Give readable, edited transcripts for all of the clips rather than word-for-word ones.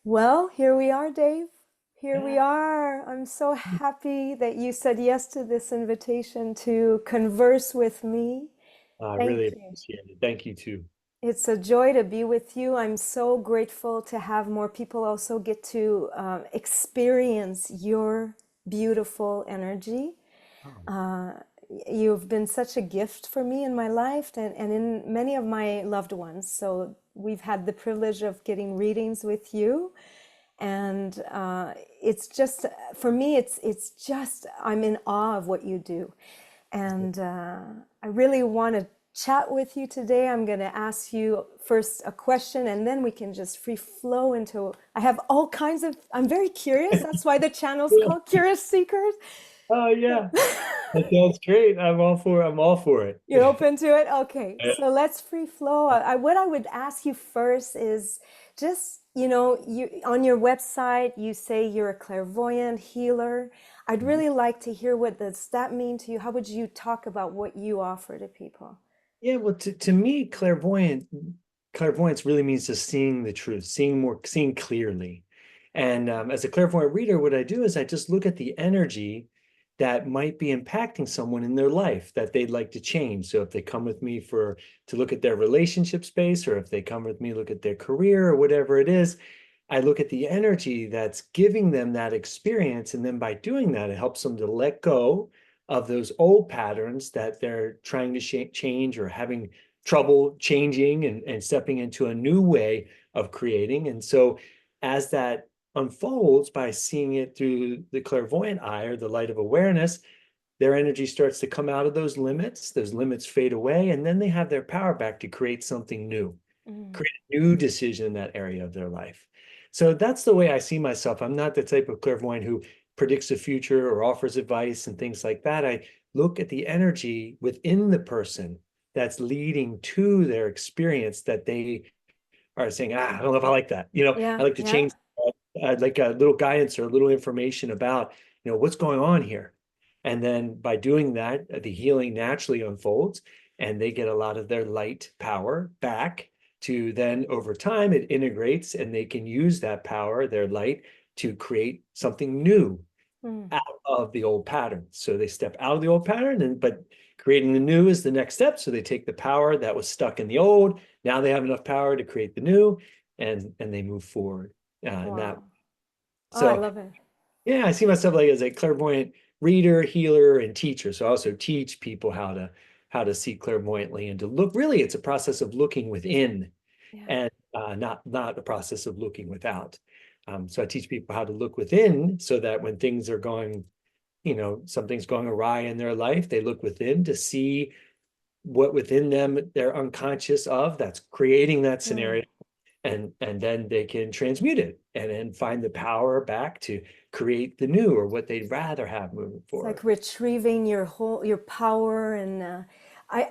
Well, here we are, Dave. Here we Yeah, are. I'm so happy that you said yes to this invitation to converse with me. I really Thank you. appreciate it. Thank you too. It's a joy to be with you. I'm so grateful to have more people also get to experience your beautiful energy. Oh, Uh, you've been such a gift for me in my life and in many of my loved ones. So we've had the privilege of getting readings with you. And it's just for me it's just I'm in awe of what you do, and I really want to chat with you today. I'm going to ask you first a question, and then we can just free flow into, I have all kinds of, I'm very curious, that's why the channel's yeah. called Curious Seekers. Oh yeah. That sounds great. I'm all for it. You're open to it? Okay, Yeah. so let's free flow. What I would ask you first is just, you on your website, you say you're a clairvoyant healer. I'd really like to hear what does that mean to you? How would you talk about what you offer to people? Yeah, well, to me, clairvoyance really means just seeing the truth, seeing clearly. And as a clairvoyant reader, what I do is I just look at the energy that might be impacting someone in their life that they'd like to change. So if they come with me for to look at their relationship space, or if they come with me, look at their career or whatever it is, I look at the energy that's giving them that experience. And then by doing that, it helps them to let go of those old patterns that they're trying to change or having trouble changing and stepping into a new way of creating. And so as that unfolds by seeing it through the clairvoyant eye or the light of awareness, their energy starts to come out of those limits fade away, and then they have their power back to create something new, Mm. create a new decision in that area of their life. So that's the way I see myself. I'm not the type of clairvoyant who predicts the future or offers advice and things like that. I look at the energy within the person that's leading to their experience that they are saying, I don't know if I like that. I Yeah, like to yeah. change. I'd like a little guidance or a little information about, what's going on here. And then by doing that, the healing naturally unfolds and they get a lot of their light power back to then over time it integrates and they can use that power, their light, to create something new Mm. out of the old pattern. So they step out of the old pattern, but creating the new is the next step. So they take the power that was stuck in the old. Now they have enough power to create the new, and they move forward. And that Wow. Oh, I so love it. yeah, I see myself like as a clairvoyant reader, healer, and teacher. So I also teach people how to see clairvoyantly and to look. Really, it's a process of looking within, Yeah. and not a process of looking without. So I teach people how to look within, so that when things are going, something's going awry in their life, they look within to see what within them they're unconscious of that's creating that Mm. scenario, and then they can transmute it and then find the power back to create the new or what they'd rather have moving It's like forward. retrieving your power, and I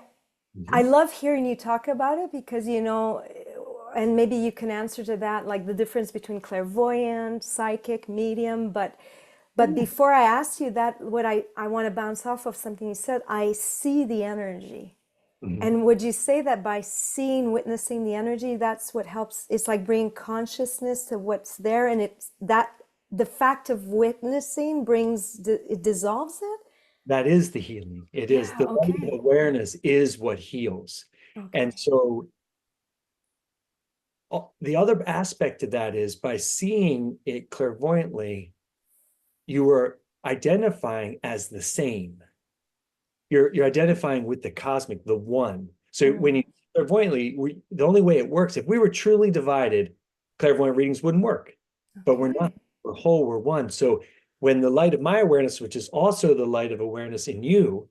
I Mhm. love hearing you talk about it because, and maybe you can answer to that, like the difference between clairvoyant, psychic, medium. But Yeah. before I ask you that, what I want to bounce off of something you said, I see the energy. Mhm. And would you say that by seeing, witnessing the energy, that's what helps? It's like bringing consciousness to what's there, and it's that the fact of witnessing it dissolves it? That is the healing. It is Yeah, the light of okay. awareness is what heals. And Okay. so the other aspect of that is by seeing it clairvoyantly, you are identifying as the same. You're identifying with the cosmic, the one. So when Mm, you clairvoyantly, the only way it works, if we were truly divided, clairvoyant readings wouldn't work. But we're not. okay. We're whole. We're one. So when the light of my awareness, which is also the light of awareness in you,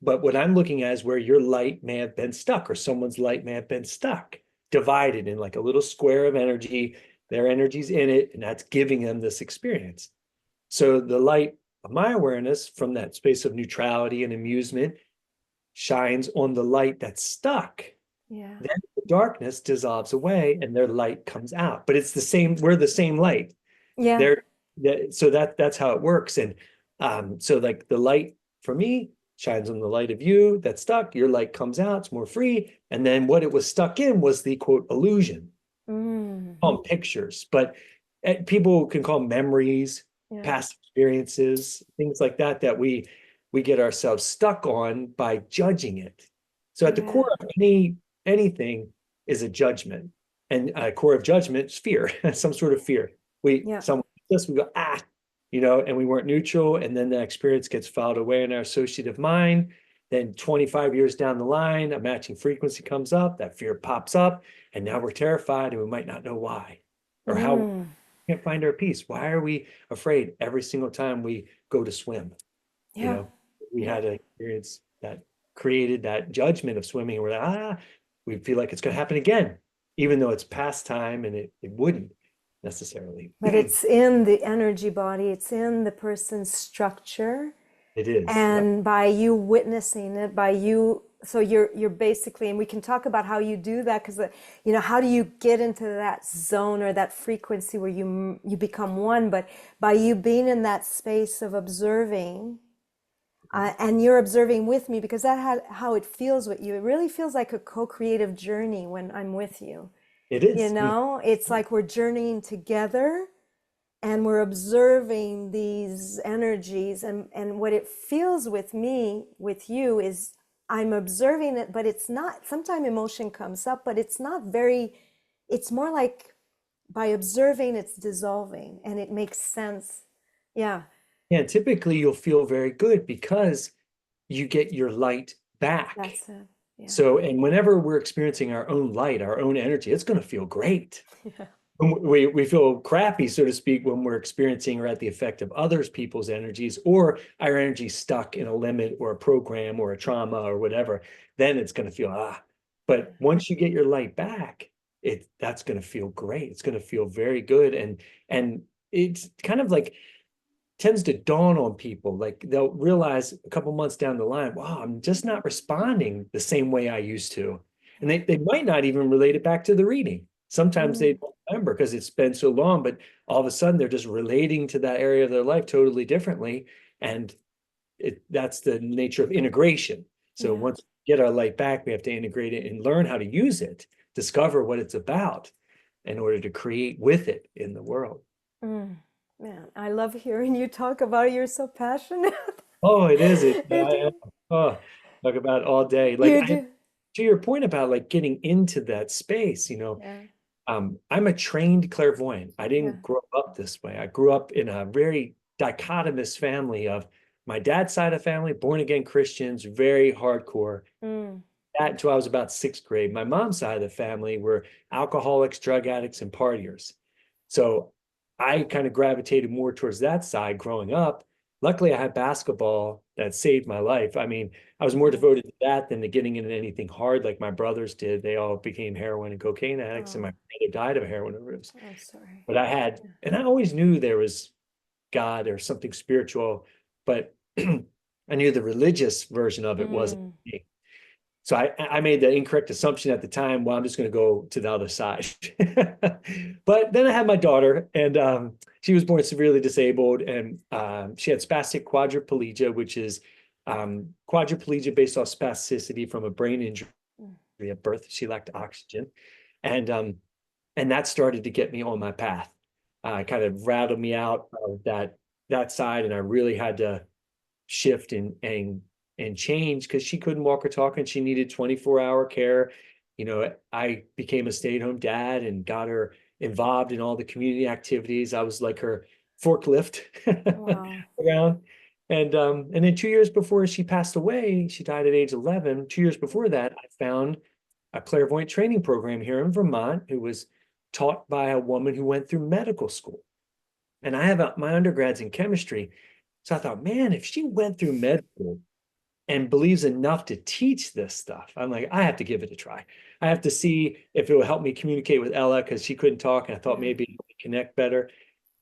but what I'm looking at is where your light may have been stuck, or someone's light may have been stuck, divided in like a little square of energy. Their energy's in it, and that's giving them this experience. So the light of my awareness from that space of neutrality and amusement shines on the light that's stuck. Yeah. Then the darkness dissolves away and their light comes out. But it's the same, we're the same light. Yeah. They're so that's how it works. And so like the light for me shines on the light of you that's stuck, your light comes out, it's more free. And then what it was stuck in was the quote illusion Mm, on pictures. But people can call memories, Yeah. past experiences, things like that, that we get ourselves stuck on by judging it. So at the Yeah. core of anything is a judgment. And a core of judgment is fear, some sort of fear. Yeah. Someone hits us, we go, ah, and we weren't neutral. And then the experience gets filed away in our associative mind. Then 25 years down the line, a matching frequency comes up, that fear pops up, and now we're terrified and we might not know why or how we Mm. can't find our peace. Why are we afraid every single time we go to swim? You Yeah. know, we Yeah. had an experience that created that judgment of swimming. And we're like, we feel like it's going to happen again, even though it's past time and it wouldn't necessarily. But it's in the energy body, it's in the person's structure. It is. Yep. And by you witnessing it, by you, so you're basically, and we can talk about how you do that, because how do you get into that zone or that frequency where you become one? But by you being in that space of observing, and you're observing with me, because how it feels with you. It really feels like a co-creative journey when I'm with you. It is. It's like we're journeying together and we're observing these energies, and what it feels with me, with you, is I'm observing it, but it's not, sometimes emotion comes up, but it's not very, it's more like by observing it's dissolving and it makes sense. Yeah. Yeah, typically you'll feel very good because you get your light back. That's it. Yeah. So, and whenever we're experiencing our own light, our own energy, it's going to feel great. Yeah. We feel crappy, so to speak, when we're experiencing or at the effect of others people's energies, or our energy stuck in a limit or a program or a trauma or whatever. Then it's going to feel But once you get your light back, that's going to feel great. It's going to feel very good, and it's kind of like tends to dawn on people. Like they'll realize a couple months down the line, wow, I'm just not responding the same way I used to. And they might not even relate it back to the reading. Sometimes they Mm. don't remember because it's been so long, but all of a sudden they're just relating to that area of their life totally differently. And that's the nature of integration. So Yeah. once we get our light back, we have to integrate it and learn how to use it, discover what it's about in order to create with it in the world. Mm. Man, I love hearing you talk about it. You're so passionate. Oh, it is. I am. It- Oh, talk about it all day. you do. To your point about like getting into that space, Yeah. I'm a trained clairvoyant. I Yeah. didn't grow up this way. I grew up in a very dichotomous family of my dad's side of family, born again Christians, very hardcore. Mm. That until I was about sixth grade. My mom's side of the family were alcoholics, drug addicts, and partiers. So I kind of gravitated more towards that side growing up. Luckily, I had basketball that saved my life. I mean, I was more Yeah. devoted to that than to getting into anything hard like my brothers did. They all became heroin and cocaine addicts, and Oh, my brother died of heroin overdose. I'm sorry. But Yeah. and I always knew there was God or something spiritual, but I knew the religious version of it wasn't Mm. me. So I made the incorrect assumption at the time, well, I'm just going to go to the other side. But then I had my daughter, and she was born severely disabled, and she had spastic quadriplegia, which is quadriplegia based off spasticity from a brain injury Mm. at birth. She lacked oxygen. And that started to get me on my path. Kind of rattled me out of that side, and I really had to shift and change because she couldn't walk or talk and she needed 24-hour care. I became a stay-at-home dad and got her involved in all the community activities. I was like her forklift Wow. around. And then 2 years before she passed away, she died at age 11. 2 years before that, I found a clairvoyant training program here in Vermont. Who was taught by a woman who went through medical school. And I have my undergrads in chemistry. So I thought, man, if she went through med school and believes enough to teach this stuff, I'm like, I have to give it a try. I have to see if it will help me communicate with Ella because she couldn't talk. And I thought Yeah. maybe we connect better.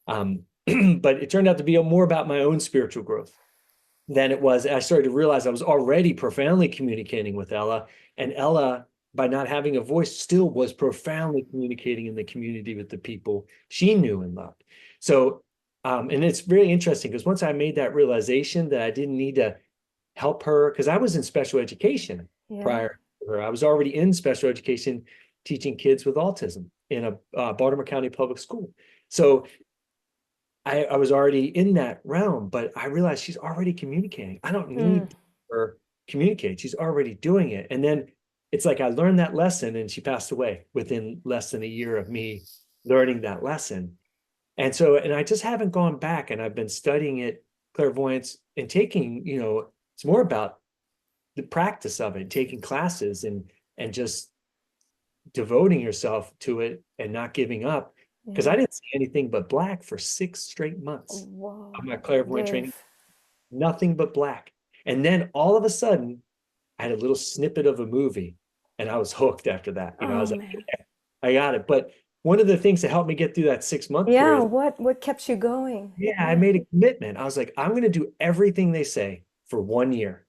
But it turned out to be more about my own spiritual growth than it was. I started to realize I was already profoundly communicating with Ella, and Ella, by not having a voice, still was profoundly communicating in the community with the people she knew and loved. So, and it's very interesting because once I made that realization that I didn't need to help her, because I was in special education Yeah. prior to her. I was already in special education teaching kids with autism in a Baltimore County public school. So I was already in that realm, but I realized she's already communicating. I don't Mm. need her to communicate. She's already doing it. And then it's like I learned that lesson and she passed away within less than a year of me learning that lesson. And so, and I just haven't gone back, and I've been studying it, clairvoyance, and taking, it's more about the practice of it, taking classes and just devoting yourself to it and not giving up. Because I Yeah. didn't see anything but black for 6 straight months of Whoa, my clairvoyant training, Dave. nothing but black. And then all of a sudden, I had a little snippet of a movie and I was hooked after that. I Oh was like, man. yeah, I got it. But one of the things that helped me get through that 6 month Yeah, period, what kept you going? yeah, I Yeah. made a commitment. I was like, I'm going to do everything they say for 1 year.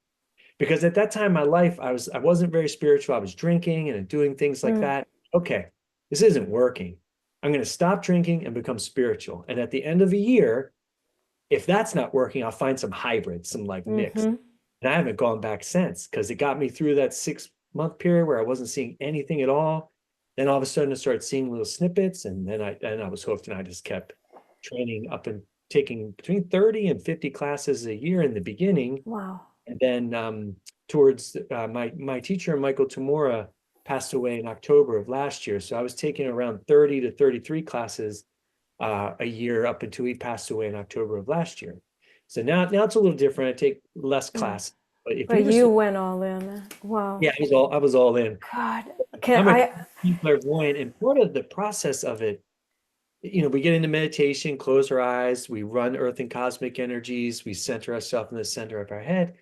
Because at that time in my life, I wasn't very spiritual. I was drinking and doing things like Mm. that. Okay, this isn't working. I'm going to stop drinking and become spiritual. And at the end of a year, if that's not working, I'll find some hybrid, some like mix. Mm-hmm. And I haven't gone back since because it got me through that 6 month period where I wasn't seeing anything at all. Then all of a sudden I started seeing little snippets, and then I was hooked, and I just kept training up and taking between 30 and 50 classes a year in the beginning. Wow. And then towards my teacher, Michael Tamura, passed away in October of last year. So I was taking around 30 to 33 classes a year up until he passed away in October of last year. So now it's a little different. I take less Yeah. class. But if But you were you still, went all in. Wow. yeah, I was all in. God. Can I'm a I clairvoyant, and part of the process of it, we get into meditation, close our eyes, we run earth and cosmic energies, we center ourselves in the center of our head,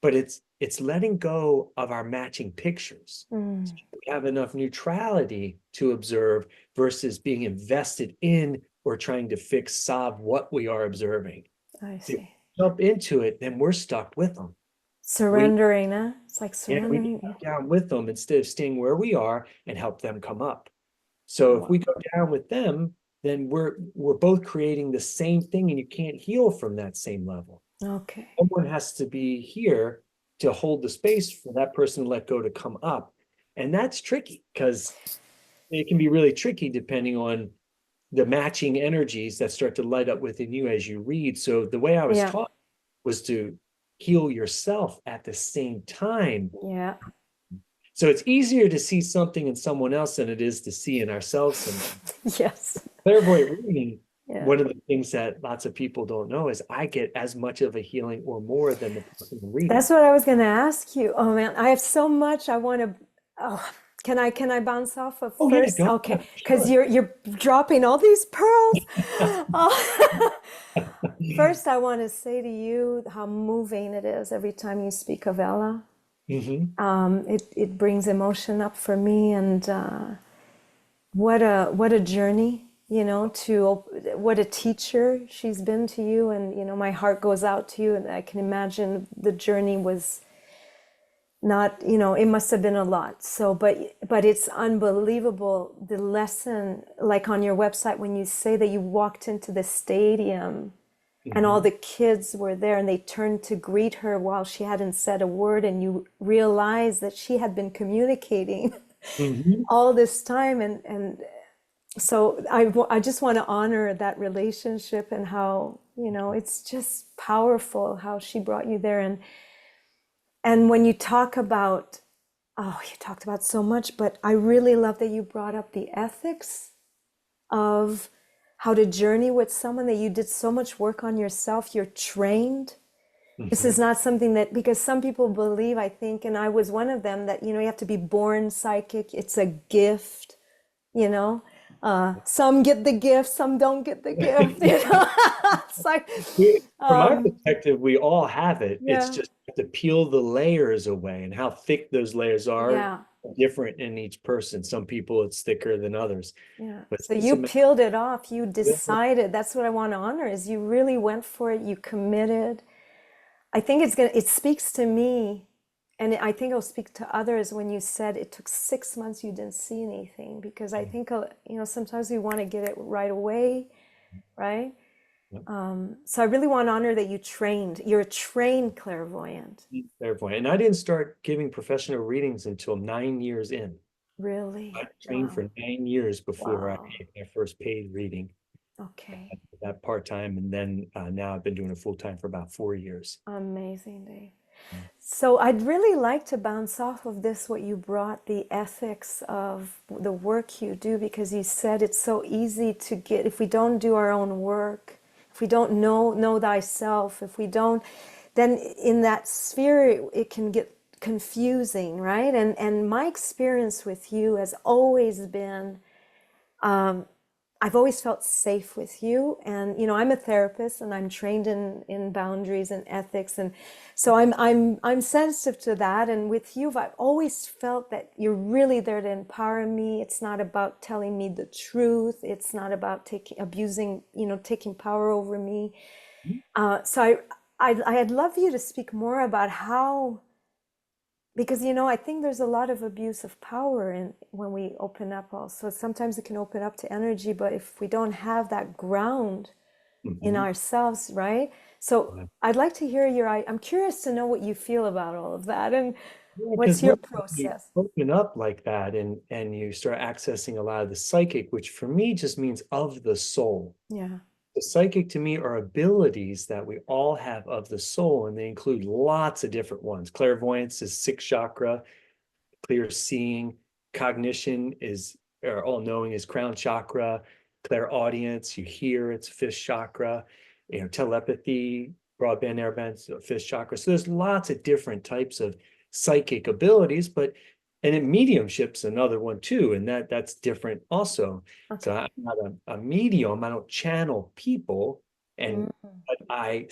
but it's letting go of our matching pictures. So mm, we have enough neutrality to observe versus being invested in or trying to solve what we are observing. I If we see. jump into it, then we're stuck with them. We Surrendering, huh? It's like we need to surrendering. Yeah. go down with them instead of staying where we are and help them come up. So if we Wow. go down with them, then we're both creating the same thing, and you can't heal from that same level. Okay. Someone has to be here to hold the space for that person to let go to come up. And that's tricky because it can be really tricky depending on the matching energies that start to light up within you as you read. So the way I was Yeah. taught was to heal yourself at the same time. Yeah. So it's easier to see something in someone else than it is to see in ourselves sometimes. Yes. Clairvoyant reading, Yeah. one of the things that lots of people don't know is I get as much of a healing or more than the person reading. That's what I was going to ask you. Oh man, I have so much I want to. Oh, can I bounce off of Oh yeah, first? go Okay, ahead, because sure. you're dropping all these pearls. Oh. First, I want to say to you how moving it is every time you speak of Ella. Hmm. It brings emotion up for me, and what a journey, to what a teacher she's been to you, and my heart goes out to you, and I can imagine the journey was not, it must have been a lot. So, but it's unbelievable the lesson, like on your website when you say that you walked into the stadium and all Hmm. the kids were there and they turned to greet her while she hadn't said a word, and you realized that she had been communicating Hmm. all this time, and so I just want to honor that relationship, and how it's just powerful how she brought you there. And when you talk about, oh, you talked about so much, but I really love that you brought up the ethics of how to journey with someone, that you did so much work on yourself, you're trained. This is Hmm. not something that, because some people believe, I think, and I was one of them, that you have to be born psychic, it's a gift. you know some get the gift, some don't get the gift. It's like, From my um perspective, we all have it. It's yeah, just to peel the layers away, and how thick those layers are yeah, different in each person. Some people it's thicker than others, yeah. but So it's just you a matter peeled it off, you of decided. That's what I want to honor, is you really went for it, you committed. I think it speaks to me, and I think it'll speak to others when you said it took 6 months, you didn't see anything, because I think sometimes we want to get it right away, right? So I really want to honor that you trained. You're a trained clairvoyant. clairvoyant. And I didn't start giving professional readings until 9 years in. Really? I trained Wow. for 9 years before I Wow. gave my first paid reading. Okay. That part-time, and then now I've been doing it full-time for about 4 years. Amazing, Dave. So I'd really like to bounce off of this, what you brought, the ethics of the work you do, because you said it's so easy to get, if we don't do our own work, if we don't know thyself, if we don't, then in that sphere it can get confusing, right? And my experience with you has always been, I've always felt safe with you. And, I'm a therapist and I'm trained in boundaries and ethics. And so I'm sensitive to that. And with you, I've always felt that you're really there to empower me. It's not about telling me the truth. It's not about taking power over me. So I'd love you to speak more about how, because I think there's a lot of abuse of power in when we open up also. Sometimes it can open up to energy, but if we don't have that ground in Mhm. ourselves, right? So I'd like to hear I'm curious to know what you feel about all of that and Yeah, what's because your when you process. open up like that and you start accessing a lot of the psychic, which for me just means of the soul. Yeah. The psychic to me are abilities that we all have of the soul, and they include lots of different ones. Clairvoyance is sixth chakra, clear seeing, cognition is, or all knowing is crown chakra, clairaudience, you hear, it's fifth chakra, telepathy, broadband airband, so fifth chakra. So there's lots of different types of psychic abilities, but and then mediumship's another one too, and that's different also. So Okay. I'm not a medium, I don't channel people, and Mm, but I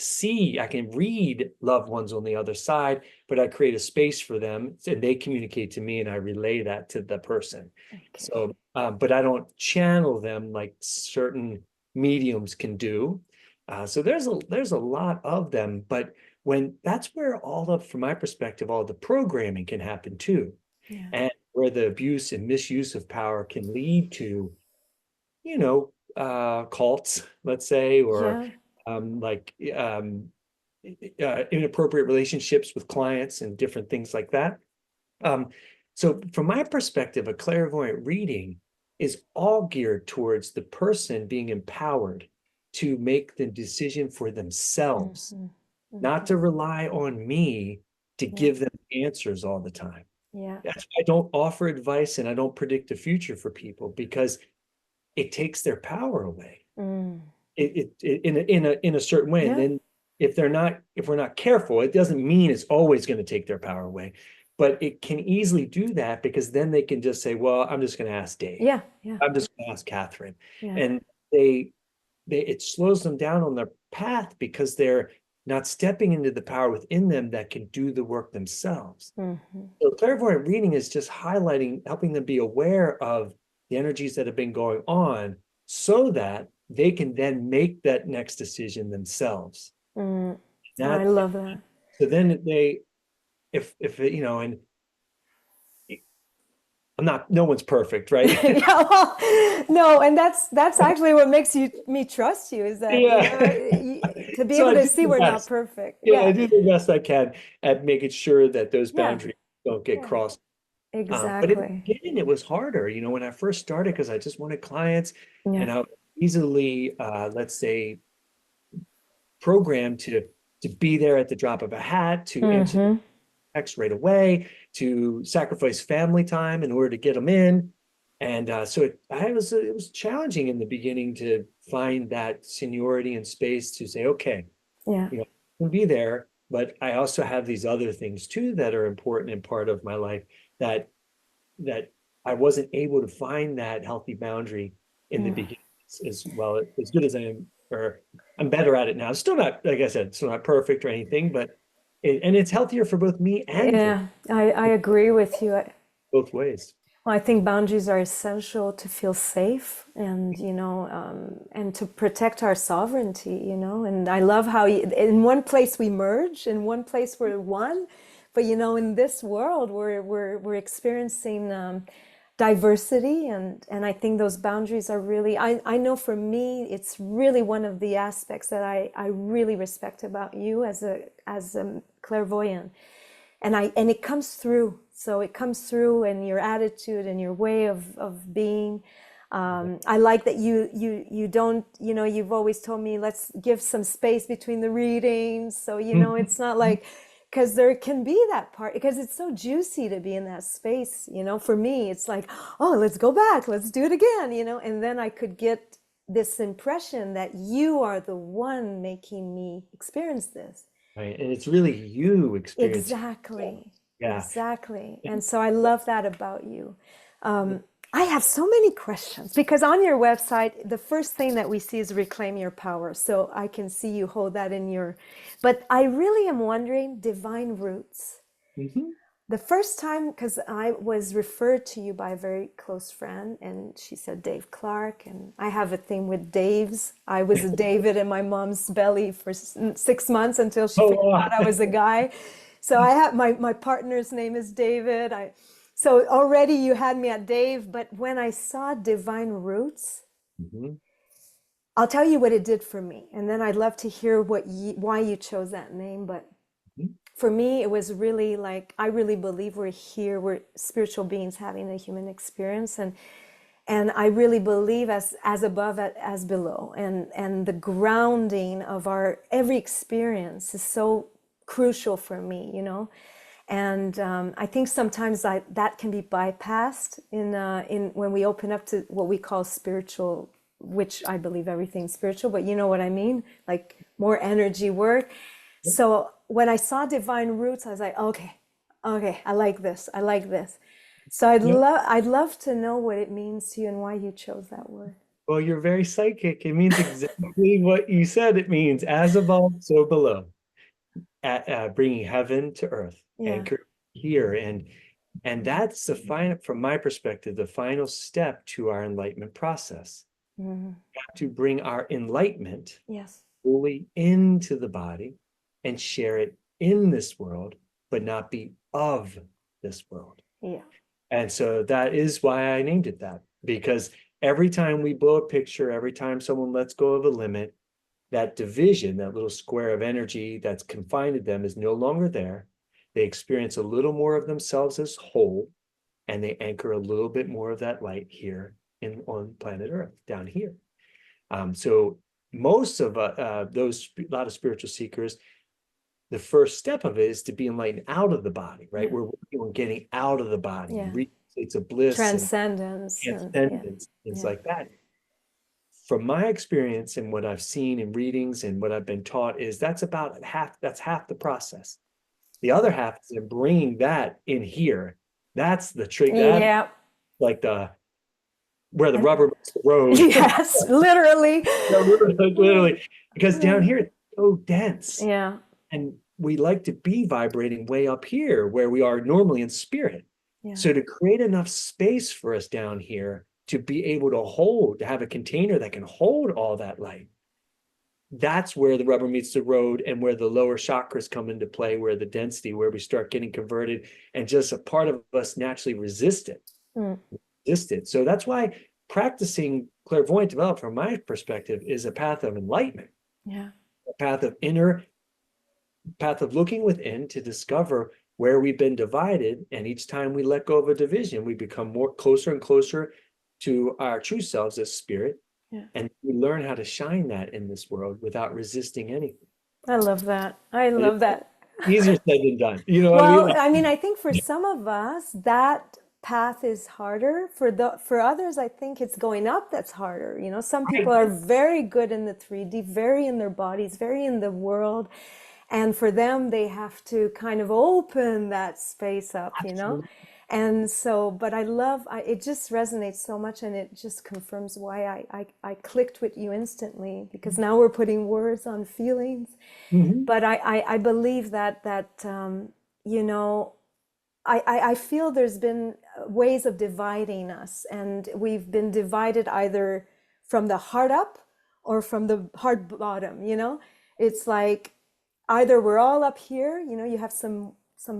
can read loved ones on the other side, but I create a space for them and they communicate to me and I relay that to the person. okay. So, but I don't channel them like certain mediums can do. So there's a lot of them, but when that's where all of, from my perspective, all the programming can happen too, Yeah. and where the abuse and misuse of power can lead to, cults, let's say, or Yeah. like inappropriate relationships with clients and different things like that. Um, so from my perspective, a clairvoyant reading is all geared towards the person being empowered to make the decision for themselves, Hmm. not Hmm. to rely on me to Yeah. give them answers all the time. Yeah. That's why I don't offer advice and I don't predict the future for people, because it takes their power away. Mm. In a certain way. And Yeah. then if we're not careful, it doesn't mean it's always going to take their power away, but it can easily do that because then they can just say, well, I'm just going to ask Dave. Yeah. Yeah. I'm just going to ask Catherine. Yeah. And they it slows them down on their path because they're not stepping into the power within them that can do the work themselves. Hmm. So clairvoyant reading is just highlighting, helping them be aware of the energies that have been going on so that they can then make that next decision themselves. Mm. I That love that. so then they, if and I'm not, no one's perfect, right? Yeah, well, no, and that's actually what makes me trust you is that Yeah. to be So able I to do see the we're not best. perfect. Yeah, I Yeah, do the best I can at making sure that those yeah, boundaries don't get yeah, crossed. But in the exactly. beginning, it was harder, when I first started, because I just wanted clients Yeah. and I was easily, let's say, programmed to be there at the drop of a hat, to answer Mm-hmm. text right away, to sacrifice family time in order to get them in. And so it was challenging in the beginning to find that seniority and space to say, okay, Yeah. I can be there, but I also have these other things too that are important and part of my life that that I wasn't able to find that healthy boundary in the Mm. beginning as well, as good as I am, or I'm better at it now. Still not, like I said, still not perfect or anything, but and it's healthier for both me and for Yeah, I agree with you. both ways. Well, I think boundaries are essential to feel safe and, and to protect our sovereignty, And I love how in one place we merge, in one place we're one, but, in this world we're experiencing diversity, and I think those boundaries are really, I know for me, it's really one of the aspects that I really respect about you as a clairvoyant and it comes through. So it comes through in your attitude and your way of being. I like that you don't, you've always told me, let's give some space between the readings. So, it's not like, because there can be that part, because it's so juicy to be in that space, for me, it's like, oh, let's go back, let's do it again, and then I could get this impression that you are the one making me experience this. Right. And it's really you experiencing. Exactly. Yeah. Exactly. And so I love that about you. I have so many questions because on your website, the first thing that we see is reclaim your power. So I can see you hold that in your, but I really am wondering, divine roots. Hmm. The first time, because I was referred to you by a very close friend, and she said Dave Clark, and I have a thing with Daves. I was a David in my mom's belly for 6 months until she Oh, figured wow. out I was a guy. So I have my partner's name is David. So already you had me at Dave, but when I saw Divine Roots, Hmm. I'll tell you what it did for me, and then I'd love to hear why you chose that name. But for me, it was really like, I really believe we're here, we're spiritual beings having a human experience. And I really believe as above as below. And the grounding of our every experience is so crucial for me, And I think sometimes that can be bypassed in when we open up to what we call spiritual, which I believe everything's spiritual, but you know what I mean? Like more energy work. So when I saw Divine Roots, I was like, okay, I like this. I like this. So Yep. I'd love to know what it means to you and why you chose that word. Well, you're very psychic. It means exactly what you said it means. As above, so below. Bringing heaven to earth, Yeah. anchored here. And that's the final, from my perspective, the final step to our enlightenment process. Mhm. We have to bring our enlightenment Yes. fully into the body and share it in this world, but not be of this world. Yeah. And so that is why I named it that, because every time we blow a picture, every time someone lets go of a limit, that division, that little square of energy that's confined to them is no longer there. They experience a little more of themselves as whole, and they anchor a little bit more of that light here on planet Earth, down here. So most of those, a lot of spiritual seekers, the first step of it is to be enlightened out of the body, right? Yeah. We're working on getting out of the body, Yeah. states of bliss and Transcendence and yeah. transcendence, things Yeah. like that. From my experience and what I've seen in readings and what I've been taught is that's half the process. The other half is in bringing that in here. That's the trick. That Yeah. like the where the And rubber meets the road. yes, literally. Literally, because down here it's so dense, Yeah. and we like to be vibrating way up here where we are normally in spirit. Yeah. So to create enough space for us down here to be able to have a container that can hold all that light, that's where the rubber meets the road and where the lower chakras come into play, where the density, where we start getting converted, and just a part of us naturally resist Mm. it. So that's why practicing clairvoyant development, from my perspective, is a path of enlightenment, Yeah. a path of looking within to discover where we've been divided. And each time we let go of a division, we become more closer and closer to our true selves as spirit. Yeah. And we learn how to shine that in this world without resisting anything. I love that. I And love it's that. easier said than done. You know what I mean? Well, Like, I mean, I think for some of us that path is harder. For others, I think it's going up that's harder. Some people are very good in the 3D, very in their bodies, very in the world. And for them, they have to kind of open that space up. absolutely. And so, but it just resonates so much, and it just confirms why I clicked with you instantly, because now we're putting words on feelings. Mhm. But I believe that you know, I feel there's been ways of dividing us, and we've been divided either from the heart up or from the heart bottom. It's like either we're all up here, you have some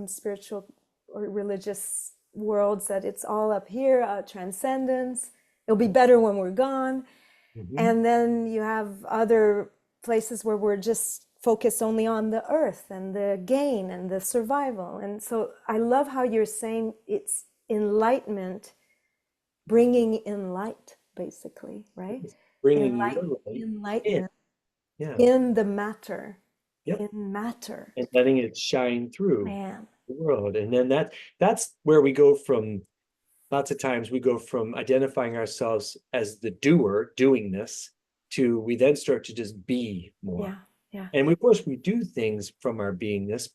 spiritual or religious worlds that it's all up here, transcendence. It'll be better when we're gone. Mhm. And then you have other places where we're just focus only on the earth and the gain and the survival. And so I love how you're saying it's enlightenment, bringing in light, basically, right? Bringing your light in. Enlightenment Yeah. in the matter, Yep. in matter. And letting it shine through Man. the world. And then that's where we go from, lots of times we go from identifying ourselves as the doer, doing this, to we then start to just be more. Yeah. Yeah. And of course, we do things from our beingness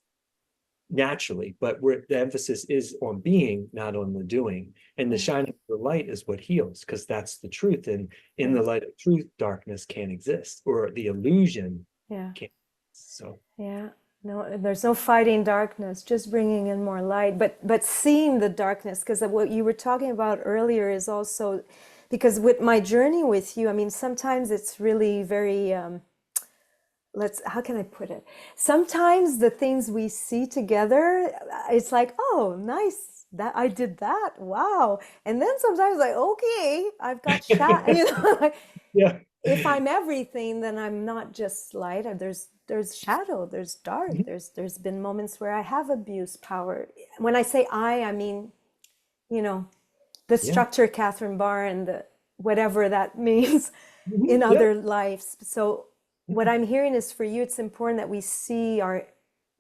naturally, but the emphasis is on being, not on the doing. And the shining of the light is what heals, because that's the truth. And in the light of truth, darkness can't exist, or the illusion can't. So yeah, no, there's no fighting darkness, just bringing in more light. But seeing the darkness, because what you were talking about earlier is also, because with my journey with you, I mean, sometimes it's really very how can I put it? Sometimes the things we see together, it's like, oh, nice, that I did that. Wow. And then sometimes like, okay, I've got shot, you know, like, yeah. if I'm everything, then I'm not just light. There's shadow, there's dark. There's been moments where I have abused power. When I say I mean, you know, the structure, Catherine Barr, and the whatever that means in other lives. So what I'm hearing is, for you, it's important that we see our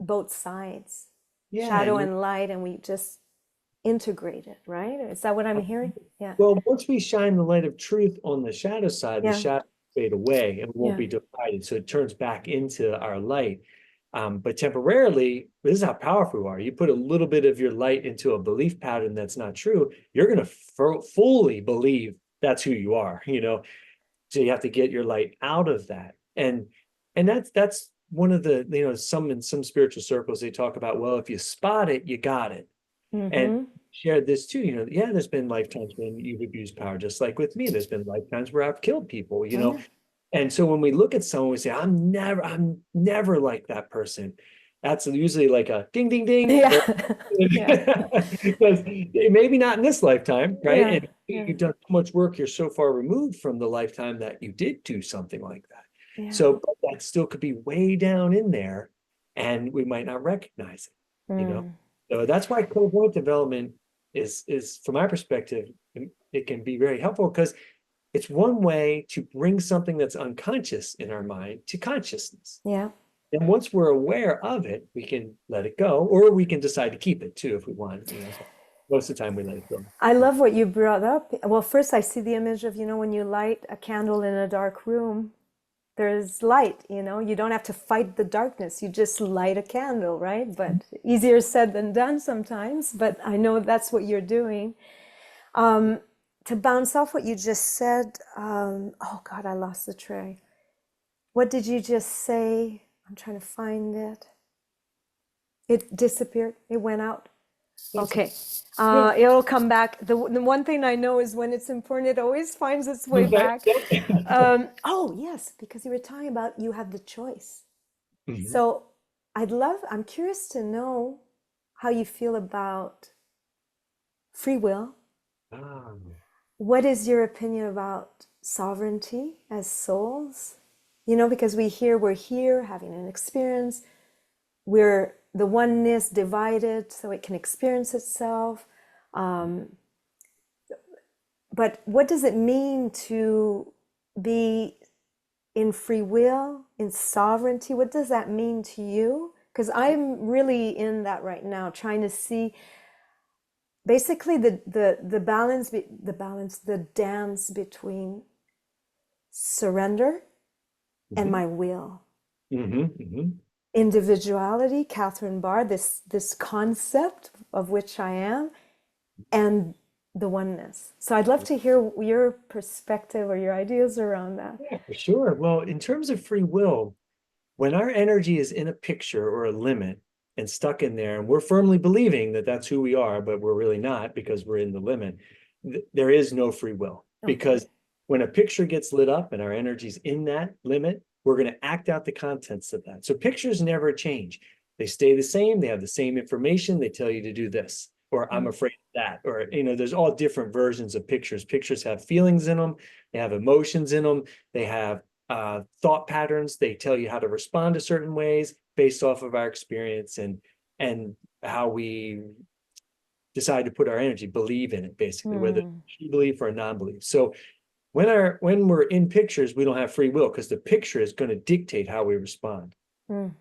both sides, shadow and light, and we just integrate it, right? Is that what I'm hearing? Yeah. Well, once we shine the light of truth on the shadow side, the shadow fade away and won't be divided. So it turns back into our light. But temporarily, this is how powerful we are. You put a little bit of your light into a belief pattern that's not true, you're going to fully believe that's who you are, you know? So you have to get your light out of that. And that's one of the, you know, in some spiritual circles, they talk about, well, if you spot it, you got it. And shared this too, you know, there's been lifetimes when you've abused power, just like with me. There's been lifetimes where I've killed people, you know. And so when we look at someone, we say, I'm never like that person. That's usually like a ding, ding, ding. Because maybe not in this lifetime, right? And you've done so much work, you're so far removed from the lifetime that you did do something like that. So that still could be way down in there, and we might not recognize it, you know. So that's why clairvoyant development is from my perspective, it can be very helpful, because it's one way to bring something that's unconscious in our mind to consciousness. Yeah. And once we're aware of it, we can let it go, or we can decide to keep it too if we want. You know, most of the time we let it go. I love what you brought up. Well, first I see the image of, you know, when you light a candle in a dark room, there's light, you know, you don't have to fight the darkness. You just light a candle, right? But easier said than done sometimes, but I know that's what you're doing. To bounce off what you just said, oh God, I lost the tray. What did you just say? I'm trying to find it. It disappeared. It went out. Okay. It'll come back. The one thing I know is when it's important, it always finds its way back. Oh, yes, because you were talking about you have the choice. So I'm curious to know how you feel about free will. What is your opinion about sovereignty as souls? You know, because we're here having an experience. We're the oneness divided so it can experience itself. But what does it mean to be in free will, in sovereignty? What does that mean to you? Because I'm really in that right now, trying to see basically the dance between surrender and my will. Individuality, Catherine Barr, this concept of which I am, and the oneness. So I'd love to hear your perspective or your ideas around that. Yeah, for sure. Well, in terms of free will, when our energy is in a picture or a limit and stuck in there, and we're firmly believing that that's who we are, but we're really not because we're in the limit, there is no free will. Because when a picture gets lit up and our energy's in that limit, we're going to act out the contents of that. So pictures never change. They stay the same. They have the same information. They tell you to do this, or I'm afraid of that, or, you know, there's all different versions of pictures. Pictures have feelings in them. They have emotions in them. They have thought patterns. They tell you how to respond to certain ways based off of our experience and how we decide to put our energy, believe in it, basically, whether it's belief or a non-belief. So when we're in pictures, we don't have free will because the picture is going to dictate how we respond. And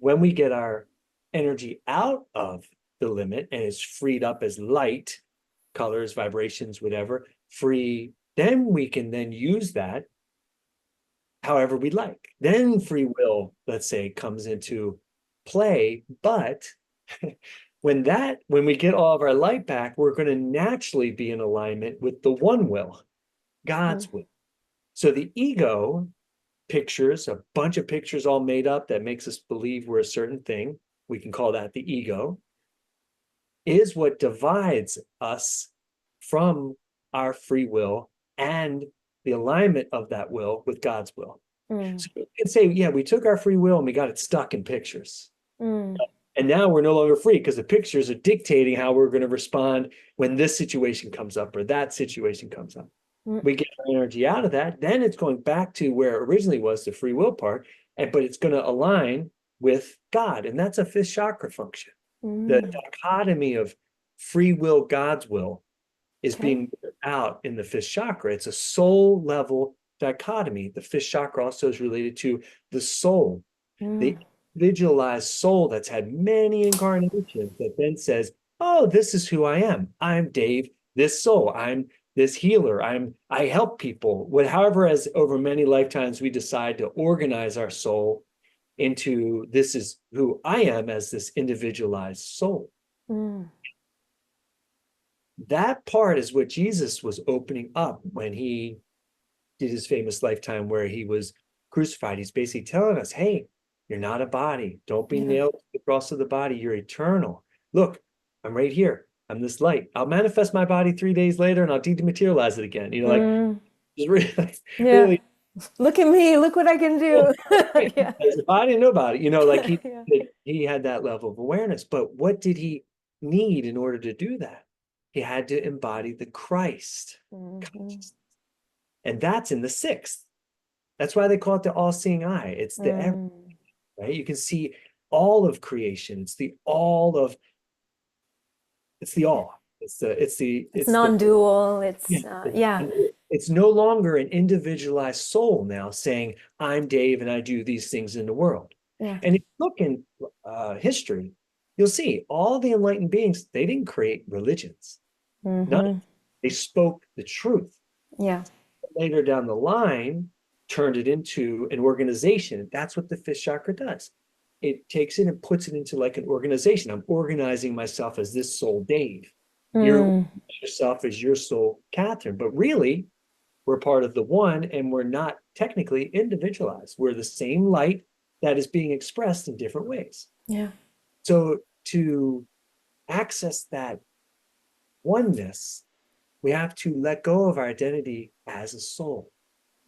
when we get our energy out of the limit and it's freed up as light, colors, vibrations, whatever, free, then we can then use that however we like. Then free will, let's say, comes into play. But when we get all of our light back, we're going to naturally be in alignment with the one will, God's will. So the ego pictures, a bunch of pictures all made up that makes us believe we're a certain thing, we can call that the ego, is what divides us from our free will and the alignment of that will with God's will. So you can say, yeah, we took our free will and we got it stuck in pictures. And now we're no longer free because the pictures are dictating how we're going to respond when this situation comes up or that situation comes up. We get our energy out of that, then it's going back to where it originally was, the free will part, but it's going to align with God. And that's a fifth chakra function. The dichotomy of free will, God's will is being out in the fifth chakra. It's a soul level dichotomy. The fifth chakra also is related to the soul, the individualized soul that's had many incarnations that then says, oh, this is who I am. I'm Dave, this soul. I'm this healer. I help people. However, as over many lifetimes, we decide to organize our soul into this is who I am as this individualized soul. That part is what Jesus was opening up when he did his famous lifetime where he was crucified. He's basically telling us, hey, you're not a body. Don't be nailed to the cross of the body. You're eternal. Look, I'm right here. I'm this light. I'll manifest my body 3 days later and I'll dematerialize it again. Really, look at me. Look what I can do. There's a body and nobody, like he had that level of awareness. But what did he need in order to do that? He had to embody the Christ consciousness. And that's in the sixth. That's why they call it the all-seeing eye. It's the everything, right? You can see all of creation. It's the all. It's non-dual. It's no longer an individualized soul now saying, I'm Dave and I do these things in the world. And if you look in history, you'll see all the enlightened beings, they didn't create religions. They spoke the truth. Later down the line, turned it into an organization. That's what the fifth chakra does. It takes it and puts it into like an organization. I'm organizing myself as this soul Dave. You're yourself as your soul Catherine. But really, we're part of the one and we're not technically individualized. We're the same light that is being expressed in different ways. So to access that oneness, we have to let go of our identity as a soul.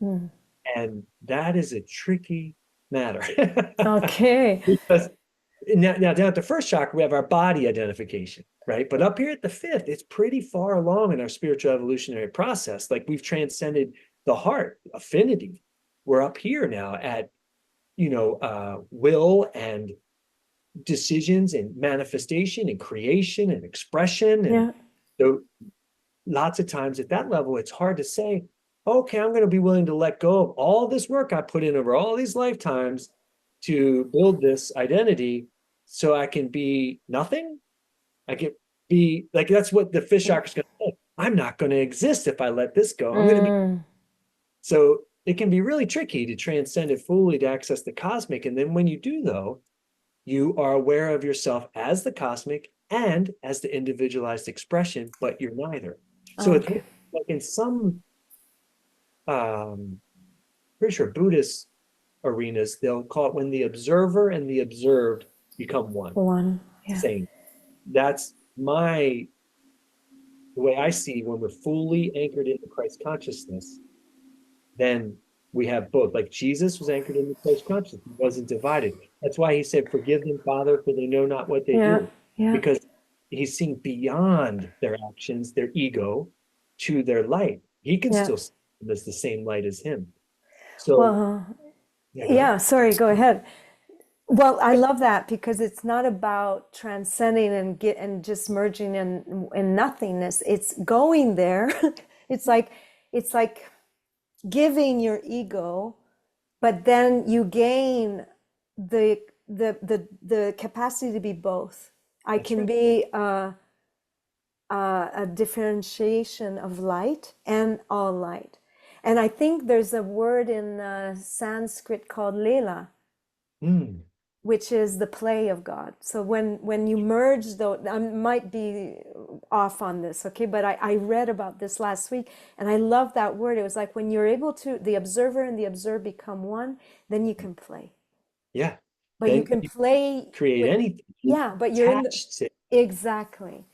And that is a tricky matter. Because now down at the first chakra, we have our body identification, right? But up here at the fifth, it's pretty far along in our spiritual evolutionary process. Like we've transcended the heart, affinity. We're up here now at, will and decisions and manifestation and creation and expression. And so lots of times at that level, it's hard to say, okay, I'm going to be willing to let go of all this work I put in over all these lifetimes to build this identity so I can be nothing. I can be like, that's what the fifth chakra is going to say. I'm not going to exist if I let this go. I'm going to be. So it can be really tricky to transcend it fully to access the cosmic. And then when you do, though, you are aware of yourself as the cosmic and as the individualized expression, but you're neither. So it's like in some pretty sure Buddhist arenas, they'll call it when the observer and the observed become one. Same. That's the way I see when we're fully anchored into Christ consciousness, then we have both. Like Jesus was anchored into Christ consciousness. He wasn't divided. That's why he said, forgive them, Father, for they know not what they do. Because he's seeing beyond their actions, their ego, to their light. He can still see. There's the same light as him. So Well, yeah, go ahead. yeah, sorry, go ahead. Well, I love that because it's not about transcending and just merging in nothingness. It's going there. It's like it's like giving your ego, but then you gain the capacity to be both. I That's can right. be a differentiation of light and all light. And I think there's a word in Sanskrit called Leela, Mm, which is the play of God. So when you merge, though, I might be off on this, okay, but I read about this last week and I love that word. It was like when you're able to, the observer and the observed become one, then you can play. yeah. But you Then can you play create with, anything. You yeah, but you're in the, attach it. exactly.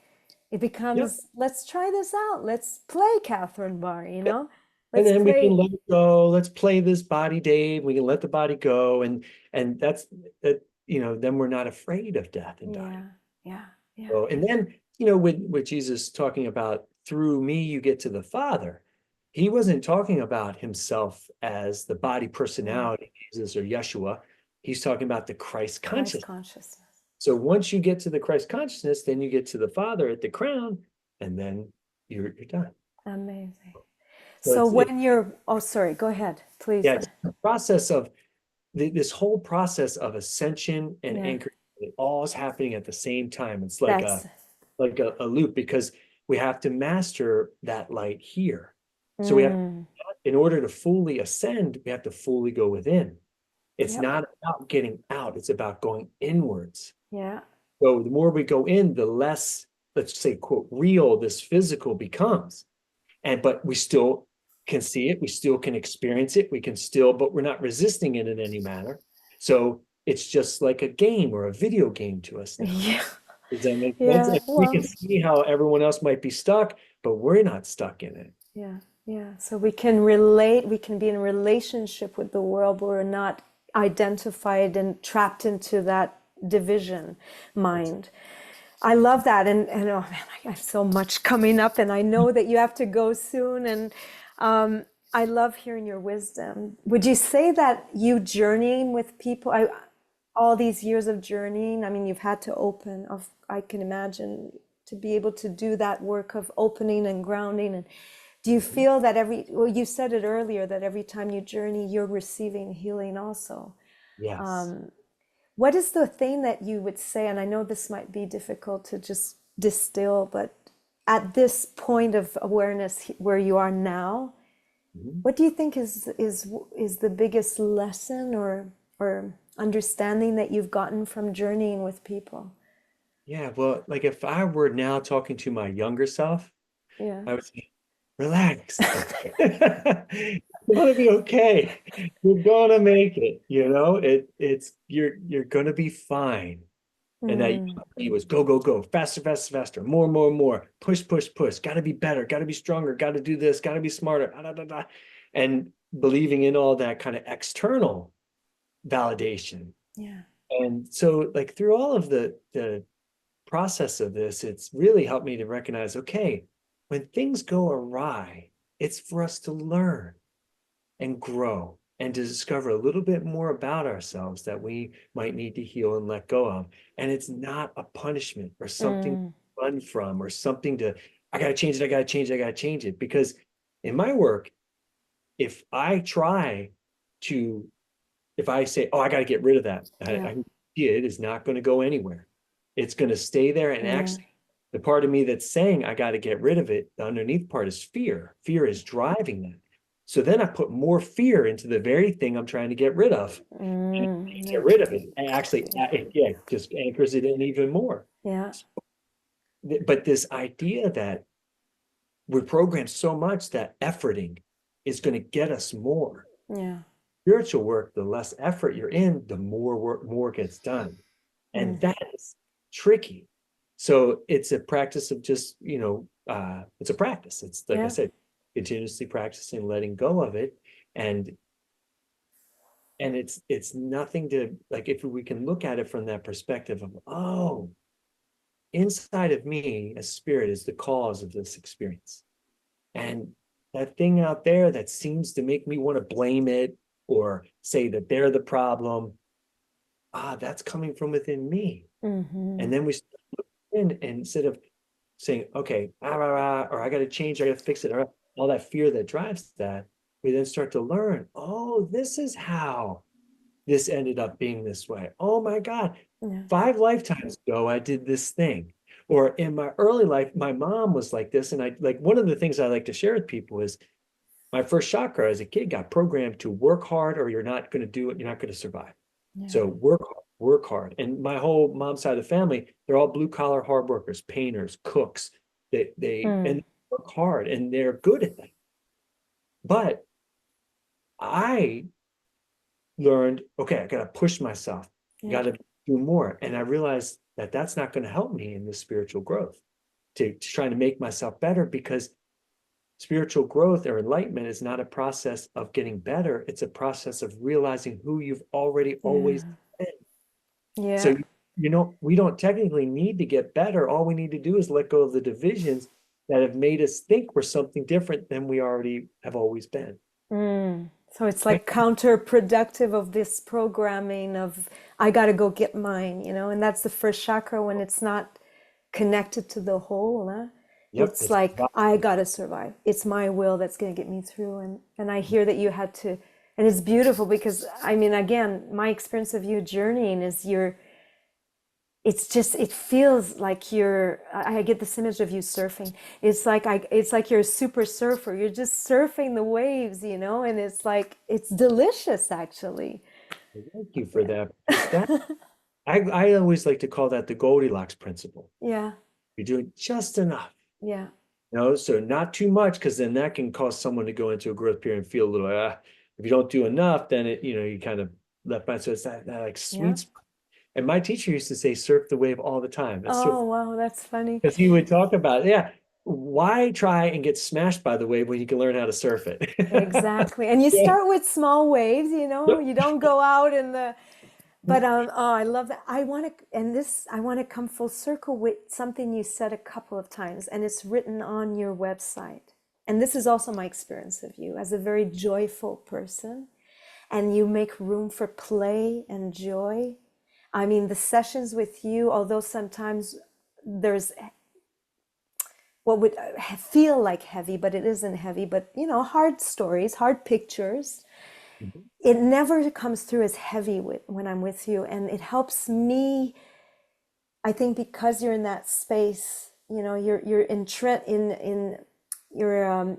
It Yep. becomes, let's try this out. Let's play Catherine Barr, you know? And Let's then we can play. let it go. Let's play this body, Dave. We can let the body go. And that's that, then we're not afraid of death and dying. Yeah, yeah, yeah, So, and then, with Jesus talking about through me, you get to the Father, he wasn't talking about himself as the body yeah. personality, Jesus or Yeshua. He's talking about the Christ Christ consciousness. consciousness. So once you get to the Christ consciousness, then you get to the Father at the crown, and then you're done. Amazing. So So when you're, oh, sorry, go ahead, please. yeah, it's the process of this whole process of ascension and Yeah, anchoring, it all is happening at the same time. It's like that's, a loop because we have to master that light here. So we have, mm, in order to fully ascend, we have to fully go within. It's yep, not about getting out, it's about going inwards. yeah, So the more we go in, the less, let's say, quote, real this physical becomes. But we still can see it, we still can experience it, we can still, but we're not resisting it in any manner. So it's just like a game or a video game to us now. yeah, Does that make sense? yeah, And we can well, see how everyone else might be stuck, but we're not stuck in it. yeah, yeah. So we can relate, we can be in relationship with the world, but we're not identified and trapped into that division That's mind. I love that. And oh man, I have so much coming up, and I know that you have to go soon. And I love hearing your wisdom. Would you say that you journeying with people, all these years of journeying, I mean, you've had to open, I can imagine, to be able to do that work of opening and grounding. And do you Mhm. feel that well, you said it earlier, that every time you journey, you're receiving healing also? Yes. What is the thing that you would say? And I know this might be difficult to just distill, but at this point of awareness where you are now, Mhm. what do you think is the biggest lesson or understanding that you've gotten from journeying with people? Yeah, well, like if I were now talking to my younger self, Yeah. I would say, relax. It's gonna be okay. You're gonna make it, you're gonna be fine. And that Mm, he was go, go, go, faster, faster, faster, more, more, more, push, push, push, gotta be better, gotta be stronger, gotta do this, gotta be smarter, da, da, da, da. And believing in all that kind of external validation. yeah. And so like through all of the process of this, it's really helped me to recognize, okay, when things go awry, it's for us to learn and grow and to discover a little bit more about ourselves that we might need to heal and let go of. And it's not a punishment or something to Mm, run from or something to, I got to change it, I got to change it, I got to change it. Because in my work, if I try to, if I say, oh, I got to get rid of that, yeah. it is not going to go anywhere. It's going to stay there. And Yeah. actually, the part of me that's saying I got to get rid of it, the underneath part is fear. Fear is driving that. So then I put more fear into the very thing I'm trying to get rid of. And get rid of it. And actually, yeah, just anchors it in even more. Yeah. But this idea that we're programmed so much that efforting is going to get us more. Yeah. Spiritual work, the less effort you're in, the more work more gets done. And Mm, that is tricky. So it's a practice of just, it's a practice. It's like I yeah. said, continuously practicing letting go of it. And it's nothing to like if we can look at it from that perspective of, oh, inside of me, a spirit is the cause of this experience. And that thing out there that seems to make me want to blame it or say that they're the problem, that's coming from within me. Mm-hmm. And then we start looking in, and instead of saying, okay, or I got to change, I got to fix it, or all that fear that drives that, we then start to learn, oh, this is how this ended up being this way. Oh my God, Yeah. 5 lifetimes ago, I did this thing. Or in my early life, my mom was like this. And I like one of the things I like to share with people is my first chakra as a kid got programmed to work hard or you're not going to do it, you're not going to survive. Yeah. So work hard, work hard. And my whole mom's side of the family, they're all blue collar hard workers, painters, cooks. They Mm. and work hard and they're good at that. But I learned, okay, I got to push myself, Yeah. got to do more. And I realized that that's not going to help me in this spiritual growth to try to make myself better, because spiritual growth or enlightenment is not a process of getting better. It's a process of realizing who you've already always Yeah. been. Yeah. So, we don't technically need to get better. All we need to do is let go of the divisions that have made us think we're something different than we already have always been. Mm. So it's Right? like counterproductive of this programming of I got to go get mine, and that's the first chakra when it's not connected to the whole, huh? Yep. It's like I got to survive. It's my will that's going to get me through, and I hear that you had to, and it's beautiful because I mean, again, my experience of you journeying is it's just it feels like I get this image of you surfing. It's like you're a super surfer. You're just surfing the waves, and it's like it's delicious actually. Thank you for Yeah. that. Because that I always like to call that the Goldilocks principle. Yeah. You're doing just enough. Yeah. So not too much, because then that can cause someone to go into a growth period and feel a little, if you don't do enough, then you kind of left behind. So it's that like Yeah. sweet spot. And my teacher used to say, surf the wave all the time. That's so, Oh, wow, that's funny. because he would talk about, yeah, why try and get smashed by the wave when you can learn how to surf it? Exactly. And you Yeah. start with small waves, Yep. you don't go out in the, but oh, I love that. I want to come full circle with something you said a couple of times, and it's written on your website. And this is also my experience of you as a very joyful person, and you make room for play and joy. I mean, the sessions with you, although sometimes there's what would feel like heavy, but it isn't heavy, but hard stories, hard pictures. Mhm. It never comes through as heavy when I'm with you. And it helps me, I think, because you're in that space, you're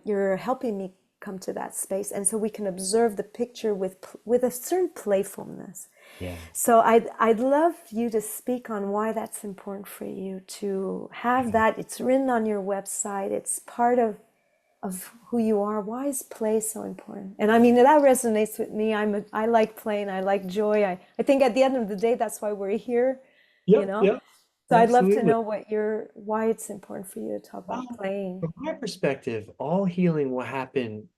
you're helping me come to that space. And so we can observe the picture with a certain playfulness. Yeah. So I'd love you to speak on why that's important for you to have that. It's written on your website. It's part of who you are. Why is play so important? And I mean, that resonates with me. I like playing. I like joy. I think at the end of the day, that's why we're here, you Yep. know? Yep. So I'd love to Absolutely. know why it's important for you to talk about playing. From my perspective, all healing will happen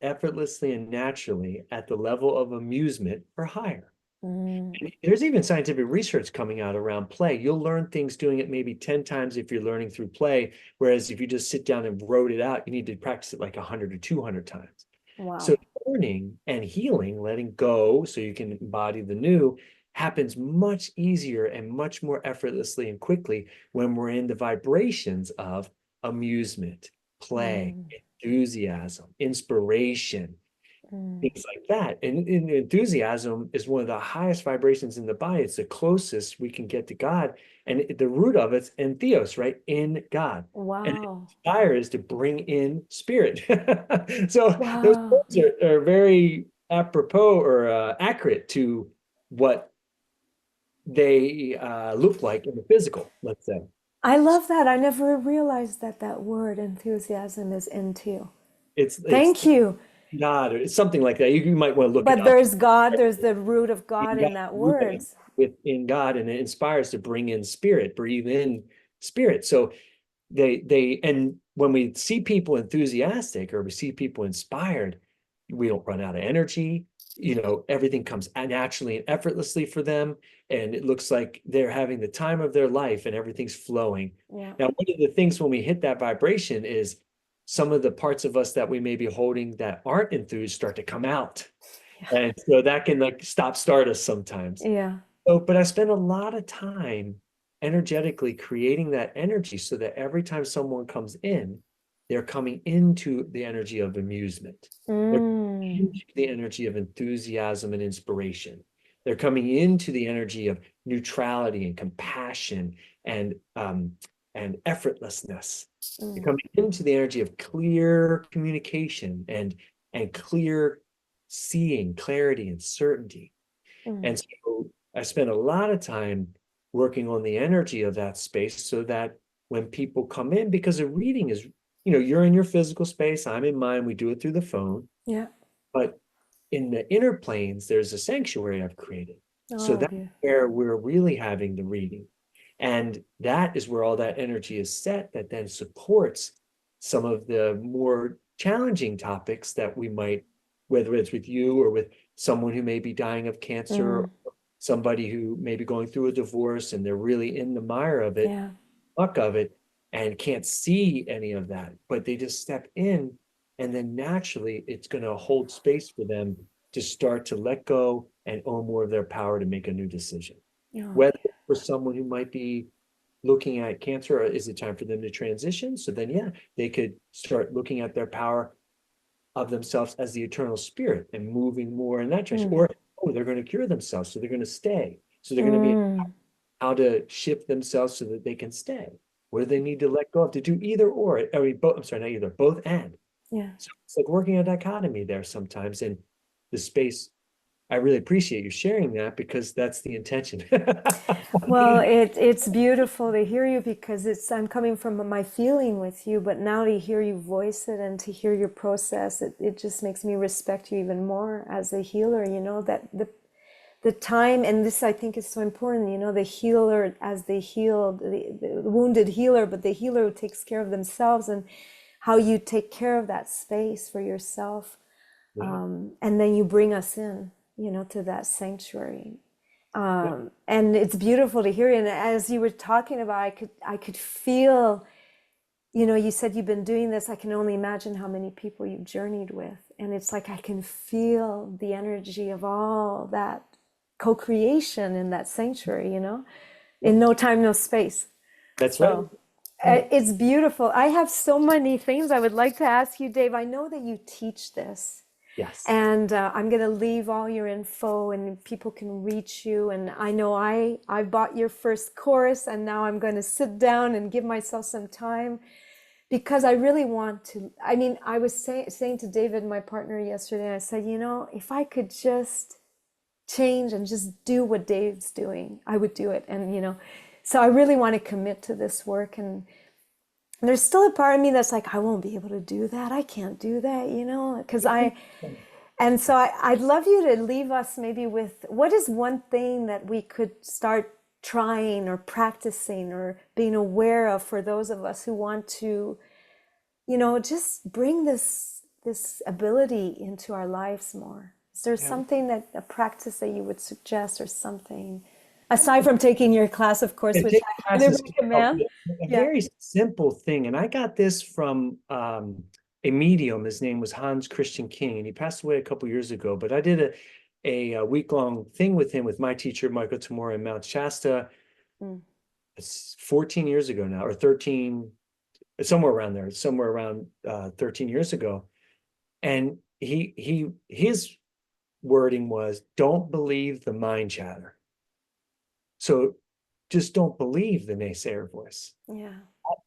effortlessly and naturally at the level of amusement or higher. Mm, There's even scientific research coming out around play. You'll learn things doing it maybe 10 times if you're learning through play, whereas if you just sit down and wrote it out, you need to practice it like 100 or 200 times. So wow. learning and healing, letting go so you can embody the new, happens much easier and much more effortlessly and quickly when we're in the vibrations of amusement, play, Mm, enthusiasm, inspiration, mm, things like that. And enthusiasm is one of the highest vibrations in the body. It's the closest we can get to God. And the root of it's entheos, right? In God. And wow. desire is to bring in spirit. So those Wow. words are very apropos or accurate to what they look like in the physical, let's say. I love that. I never realized that word enthusiasm is into. It's Thank you. God, or it's something like that. You might want to look it But up. there's God, there's the root of God In God, in that root of word. it within God, and it inspires to bring in spirit, breathe in spirit. So and when we see people enthusiastic or we see people inspired, we don't run out of energy. Everything comes naturally and effortlessly for them, and it looks like they're having the time of their life, and everything's flowing. Yeah. Now, one of the things when we hit that vibration is some of the parts of us that we may be holding that aren't enthused start to come out. Yeah. And so that can like start us sometimes. Yeah. So, but I spend a lot of time energetically creating that energy so that every time someone comes in, they're coming into the energy of amusement. They're Mm. into the energy of enthusiasm and inspiration. They're coming into the energy of neutrality and compassion and effortlessness. They're Mm. coming into the energy of clear communication and clear seeing, clarity and certainty. Mm. And so I spend a lot of time working on the energy of that space so that when people come in, because a reading is, you're in your physical space, I'm in mine, we do it through the phone, Yeah. but in the inner planes, there's a sanctuary I've created. So Oh, that's yeah. where we're really having the reading. And that is where all that energy is set that then supports some of the more challenging topics that we might, whether it's with you or with someone who may be dying of cancer, Mm. or somebody who may be going through a divorce and they're really in the mire of it, Yeah. muck of it, and can't see any of that, but they just step in, and then naturally it's going to hold space for them to start to let go and own more of their power to make a new decision. Oh, Whether for someone who might be looking at cancer, or is it time for them to transition? So then, yeah, they could start looking at their power of themselves as the eternal spirit and moving more in that yeah. direction. Mm. Or, oh, they're going to cure themselves, so they're going to stay. So they're going to be Mm. how to shift themselves so that they can stay. What do they need to let go of to do either or? I mean, both, I'm sorry, not either, both and. Yeah. So it's like working a dichotomy there sometimes in the space. I really appreciate you sharing that because that's the intention. Well, it's beautiful to hear you because I'm coming from my feeling with you, but now to hear you voice it and to hear your process, it just makes me respect you even more as a healer, that the time, and this I think is so important, the healer as they healed, the wounded healer, but the healer who takes care of themselves and how you take care of that space for yourself. Yeah, And then you bring us in, to that sanctuary. yeah. And it's beautiful to hear. And as you were talking about, I could feel, you said you've been doing this. I can only imagine how many people you've journeyed with. And it's like I can feel the energy of all that co-creation in that sanctuary, in Yep. no time, no space. That's right. So Right. it's beautiful. I have so many things I would like to ask you, Dave. I know that you teach this. Yes. And I'm going to leave all your info and people can reach you. And I know I bought your first course and now I'm going to sit down and give myself some time because I really want to. I mean, I was saying to David, my partner, yesterday, I said, if I could just change and just do what Dave's doing, I would do it. And, so I really want to commit to this work. And there's still a part of me that's like, I won't be able to do that. I can't do that, because and so I'd love you to leave us maybe with what is one thing that we could start trying or practicing or being aware of for those of us who want to, just bring this ability into our lives more. Is there Yeah. something a practice that you would suggest or something aside from taking your class, of course, And which take I highly classes can help. recommend? A Yeah. very simple thing, and I got this from a medium. His name was Hans Christian King, and he passed away a couple years ago. But I did a week-long thing with him with my teacher, Michael Tamura in Mount Shasta. Mm. It's 14 years ago now, or 13, somewhere around there, somewhere around 13 years ago. And his wording was, "Don't believe the mind chatter." So just don't believe the naysayer voice. Yeah.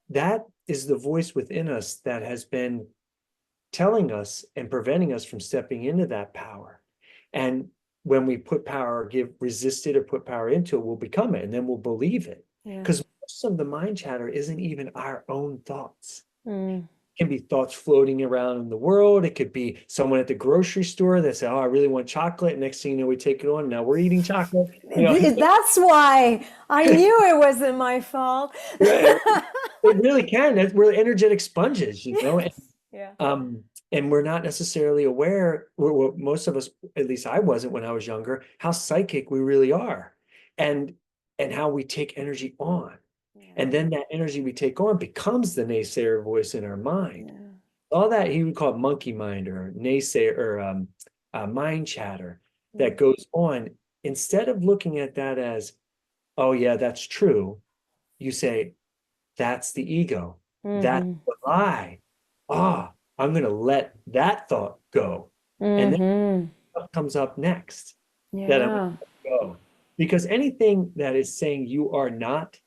That is the voice within us that has been telling us and preventing us from stepping into that power. And when we put power, resist it or put power into it, we'll become it and then we'll believe it. Yeah. Because most of the mind chatter isn't even our own thoughts. Mm. It can be thoughts floating around in the world. It could be someone at the grocery store that said, "Oh, I really want chocolate." Next thing you know, we take it on. Now we're eating chocolate. That's why I knew it wasn't my fault. Right. It really can. We're energetic sponges, Yeah. And we're not necessarily aware, most of us, at least I wasn't when I was younger, how psychic we really are, and how we take energy on, Yeah. and then that energy we take on becomes the naysayer voice in our mind. Yeah. all that he would call it monkey mind or naysayer or mind chatter Mm. that goes on. Instead of looking at that as, oh yeah, that's true, you say, that's the ego. That's Mm-hmm. the lie. Ah, I'm going to let that thought go. And then Mm-hmm. what comes up next that I'm going Yeah. to go. Because anything that is saying you are not,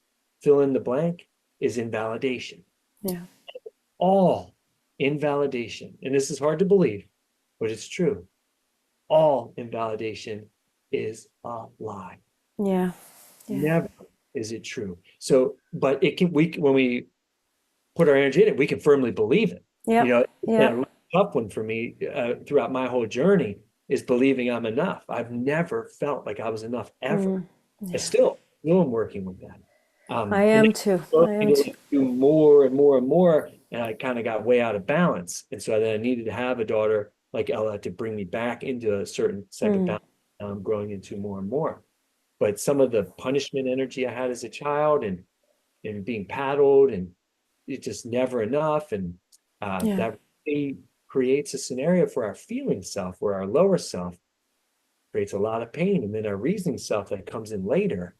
fill in the blank, is invalidation. Yeah. All invalidation, and this is hard to believe, but it's true. All invalidation is a lie. Yeah. Yeah. Never is it true. So, but it can, when we put our energy in it, we can firmly believe it. You know, Yep. it's been a Yep. really tough one for me throughout my whole journey is believing I'm enough. I've never felt like I was enough ever. Mm. I Yeah. still am working with that. I And am it too. drove I me am to too. do more and more and more, and I kind of got way out of balance. And so then I needed to have a daughter like Ella to bring me back into a certain type of Mm. balance. I'm growing into more and more. But some of the punishment energy I had as a child and being paddled and it's just never enough. And Yeah. that really creates a scenario for our feeling self where our lower self creates a lot of pain. And then our reasoning self that comes in later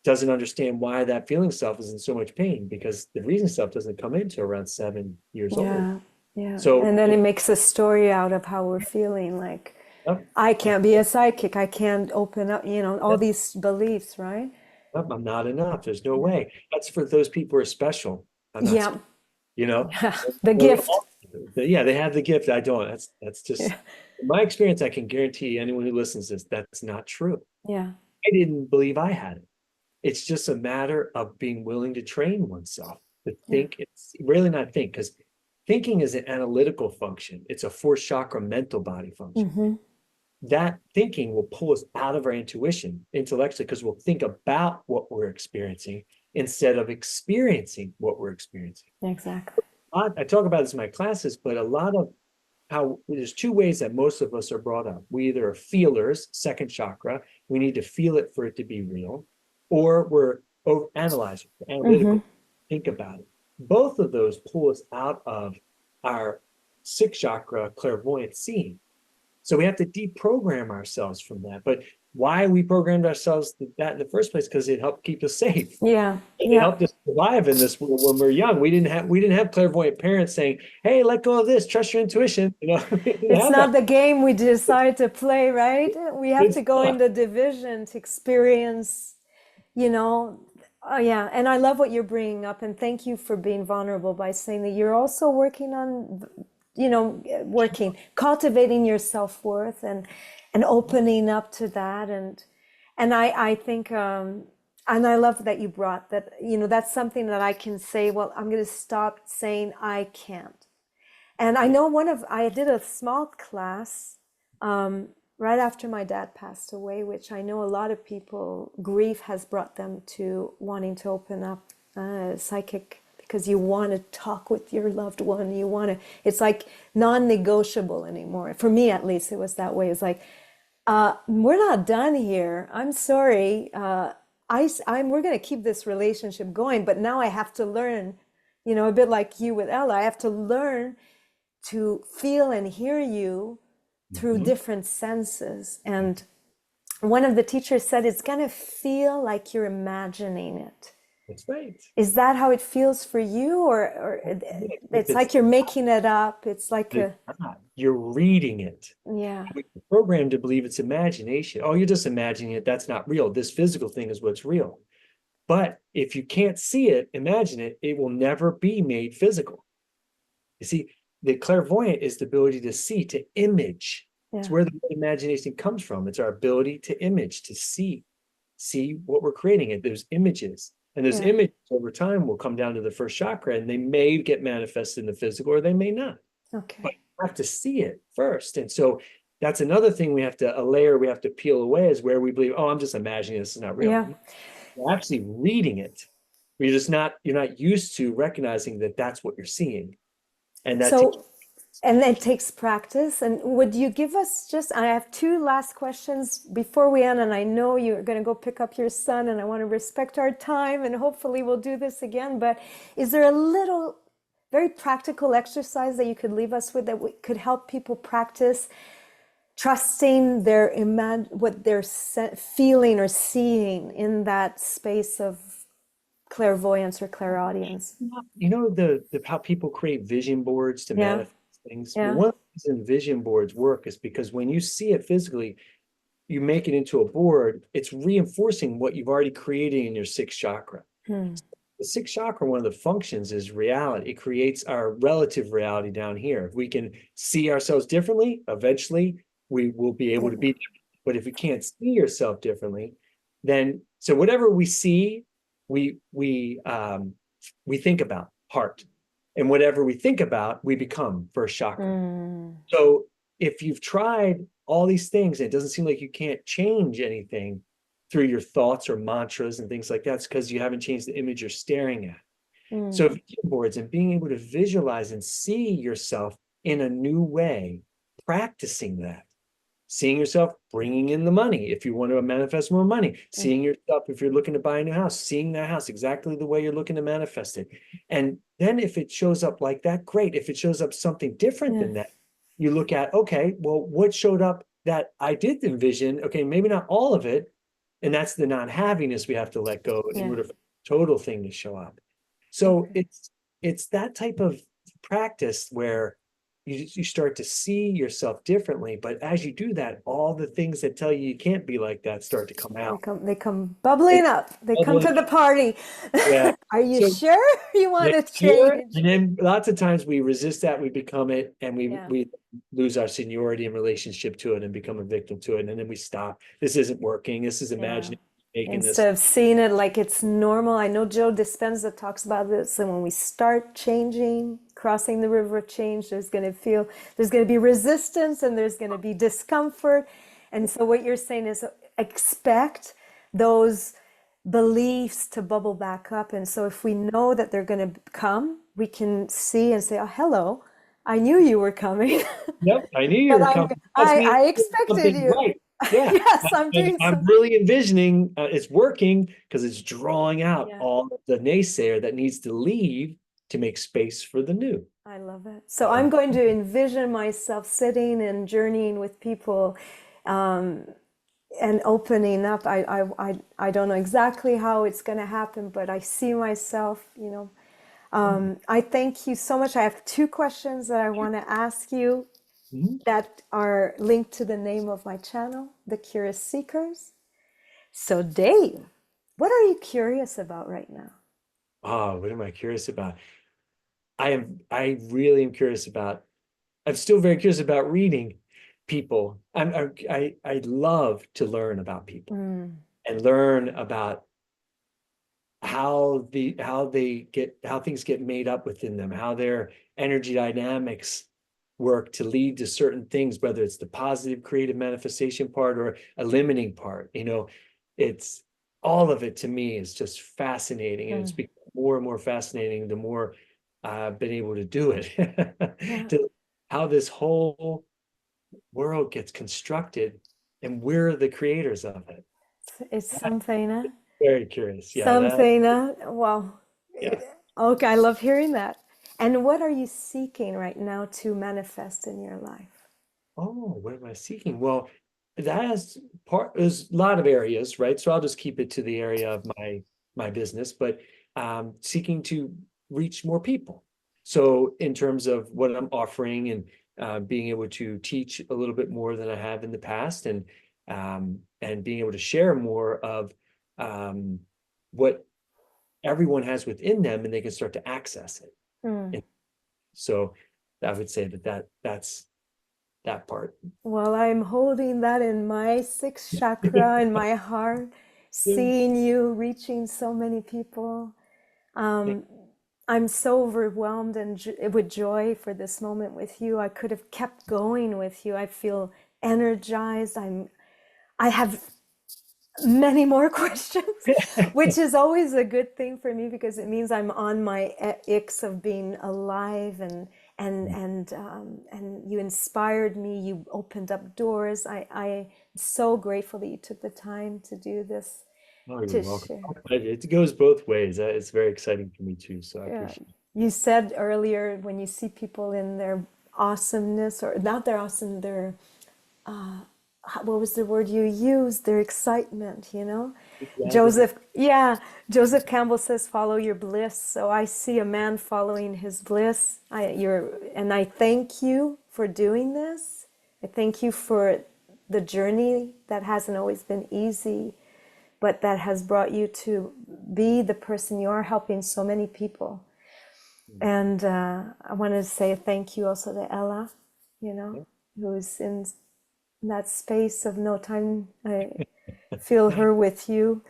doesn't understand why that feeling self is in so much pain because the reasoning self doesn't come into around 7 years old. Yeah. Yeah. So And then it makes a story out of how we're feeling like yep, I can't be a psychic. I can't open up, all yep, these beliefs, right? yep, I'm not enough. There's no Yeah. way. That's for those people who are special. I'm not Yeah. special, you know. Yeah. The We're gift. yeah, they have the gift. I don't. That's just Yeah. in my experience. I can guarantee anyone who listens to this that's not true. Yeah. I didn't believe I had it. It's just a matter of being willing to train oneself to Yeah. think. It's really not think because thinking is an analytical function. It's a fourth chakra mental body function. Mm-hmm. That thinking will pull us out of our intuition intellectually because we'll think about what we're experiencing instead of experiencing what we're experiencing. Exactly. I talk about this in my classes, but a lot of how there's two ways that most of us are brought up. We either are feelers, second chakra, we need to feel it for it to be real, or we're analyzers, Mm-hmm. analytical, think about it. Both of those pull us out of our sixth chakra clairvoyant seeing. So we have to deprogram ourselves from that. But why we programmed ourselves that in the first place? Because it helped keep us safe. Yeah. It Yeah. helped us survive in this world when we were young. We didn't have clairvoyant parents saying, "Hey, let go of this, trust your intuition." We didn't It's have that. not the game we decide to play, right? We have It's to go in not. the division to experience, you know. Oh, yeah. And I love what you're bringing up. And thank you for being vulnerable by saying that you're also working on, cultivating your self-worth and opening up to that. And I think, and I love that you brought that, that's something that I can say, well, I'm going to stop saying I can't. And I know I did a small class right after my dad passed away, which I know a lot of people, grief has brought them to wanting to open up psychic because you want to talk with your loved one. It's like non-negotiable anymore. For me, at least, it was that way. It's like, we're not done here. I'm sorry. We're going to keep this relationship going, but now I have to learn, a bit like you with Ella, I have to learn to feel and hear you through Mhm. different senses. And one of the teachers said it's going to feel like you're imagining it. That's right. Is that how it feels for you? Or it's It's like you're making it up? It's like it's not. You're reading it. yeah, We're programmed to believe it's imagination. Oh, you're just imagining it. That's not real. This physical thing is what's real. But if you can't see it, imagine it, it will never be made physical. You see, the clairvoyant is the ability to see, to image. It's yeah, where the imagination comes from. It's our ability to image, to see what we're creating. And there's images. And those yeah. images over time will come down to the first chakra and they may get manifested in the physical or they may not. But Okay. you have to see it first. And so that's another thing a layer we have to peel away is where we believe, oh, I'm just imagining this is not real. Yeah. You're actually reading it. You're not used to recognizing that that's what you're seeing. And that takes So, and it takes practice. And would you give us I have two last questions before we end, and I know you're going to go pick up your son, and I want to respect our time, and hopefully we'll do this again. But is there a little very practical exercise that you could leave us with that could help people practice trusting their what they're feeling or seeing in that space of clairvoyance or clairaudience. You know, the how people create vision boards to Yeah, manifest things. Well, yeah. one of the reasons vision boards work is because when you see it physically, you make it into a board, it's reinforcing what you've already created in your sixth chakra. Hmm. The sixth chakra, one of the functions is reality. It creates our relative reality down here. If we can see ourselves differently, eventually we will be able to be different. But if you can't see yourself differently, then so whatever we see, we we um we think about heart. And whatever we think about, we become first chakra. Hmm. So if you've tried all these things and it doesn't seem like you can't change anything through your thoughts or mantras and things like that, it's because you haven't changed the image you're staring at. So Hmm. vision boards and being able to visualize and see yourself in a new way, practicing that, seeing yourself bringing in the money if you want to manifest more money, seeing yourself if you're looking to buy a new house, seeing that house exactly the way you're looking to manifest it. And then if it shows up like that, great. If it shows up something different Yeah. than that, you look at, okay, well, what showed up that I did envision? Okay, maybe not all of it. And that's the non-haviness we have to let go in Yeah. order for the total thing to show up. So Okay. it's that type of practice where you start to see yourself differently. But as you do that, all the things that tell you can't be like that start to come out. They come bubbling They up. They come bubble. to the party. Yeah. Are you So sure you want to next year, change? and then lots of times we resist that, we become it, and Yeah. we lose our seniority and relationship to it and become a victim to it. And then we stop. This isn't working. This is Yeah. imagining making this. Instead of seeing it like it's normal. I know Joe Dispenza talks about this. And when we start changing, crossing the river of change, there's going to be resistance and there's going to be discomfort. And so what you're saying is expect those beliefs to bubble back up. And so if we know that they're going to come, we can see and say, oh, hello, I knew you were coming. Yep, I knew you But were coming. Must mean I I'm doing expected something you. right. Yeah, Yes, I'm doing I'm something. really envisioning it's working because it's drawing out Yeah. all of the naysayer that needs to leave to make space for the new. I love it. So I'm going to envision myself sitting and journeying with people, um, and opening up. I don't know exactly how it's going to happen, but I see myself, I thank you so much. I have two questions that I want to ask you Mhm. that are linked to the name of my channel, The Curious Seekers. So Dave, what are you curious about right now? Oh, what am I curious about? I really am curious about, I'm still very curious about reading people. I love to learn about people Mm, and learn about how things get made up within them, how their energy dynamics work to lead to certain things, whether it's the positive creative manifestation part or a limiting part. It's all of it to me is just fascinating, and it's mm, become more and more fascinating the more I've been able to do it. yeah, To how this whole world gets constructed, and we're the creators of it. it's something, huh? Very curious. Yeah, that, Something, well, yeah. okay, I love hearing that. And what are you seeking right now to manifest in your life? Oh, what am I seeking? Well, there's a lot of areas, right? So I'll just keep it to the area of my business, but seeking to reach more people. So in terms of what I'm offering and being able to teach a little bit more than I have in the past, and being able to share more of um, what everyone has within them, and they can start to access it. Hmm. And so I would say that's that part. Well, I'm holding that in my sixth chakra in my heart, seeing you reaching so many people. Um, I'm so overwhelmed and with joy for this moment with you. I could have kept going with you. I feel energized. I have many more questions, which is always a good thing for me because it means I'm on my X of being alive and you inspired me. You opened up doors. I'm so grateful that you took the time to do this, Oh, you're to welcome. share. It goes both ways. It's very exciting for me too. So I Yeah. appreciate it. You said earlier when you see people in their awesomeness, or not their awesome, their what was the word you used? Their excitement, you know? Enthusiasm. Joseph, yeah, Joseph Campbell says, follow your bliss. So I see a man following his bliss. And I thank you for doing this. I thank you for the journey that hasn't always been easy, but that has brought you to be the person you are, helping so many people. And I want to say thank you also to Ella, you know, who's in that space of no time. I feel her with you.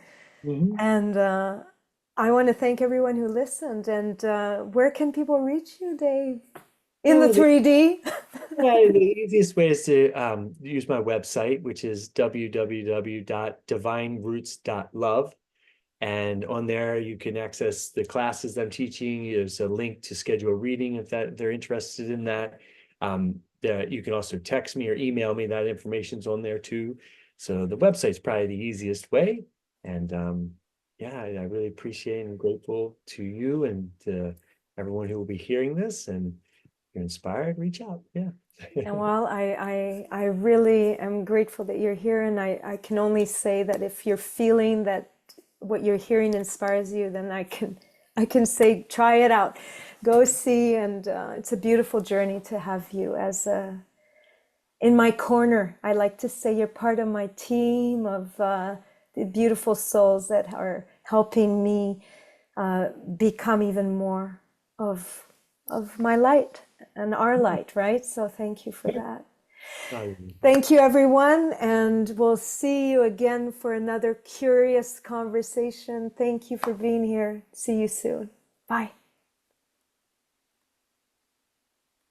Mhm. And I want to thank everyone who listened. And where can people reach you, Dave? In the Oh, 3D? yeah, the easiest way is to use my website, which is www.divineroots.love. And on there, you can access the classes I'm teaching. There's a link to schedule a reading if they're interested in that. You can also text me or email me. That information's on there too. So the website's probably the easiest way. And yeah, I really appreciate and grateful to you and everyone who will be hearing this. And if you're inspired, reach out. Yeah. And well, I really am grateful that you're here. And I can only say that if you're feeling that what you're hearing inspires you, then I can say, try it out. Go see. And it's a beautiful journey to have you as in my corner. I like to say you're part of my team of the beautiful souls that are helping me become even more of my light and our light, right? So thank you for that. Thank you, everyone, and we'll see you again for another curious conversation. Thank you for being here. See you soon. Bye.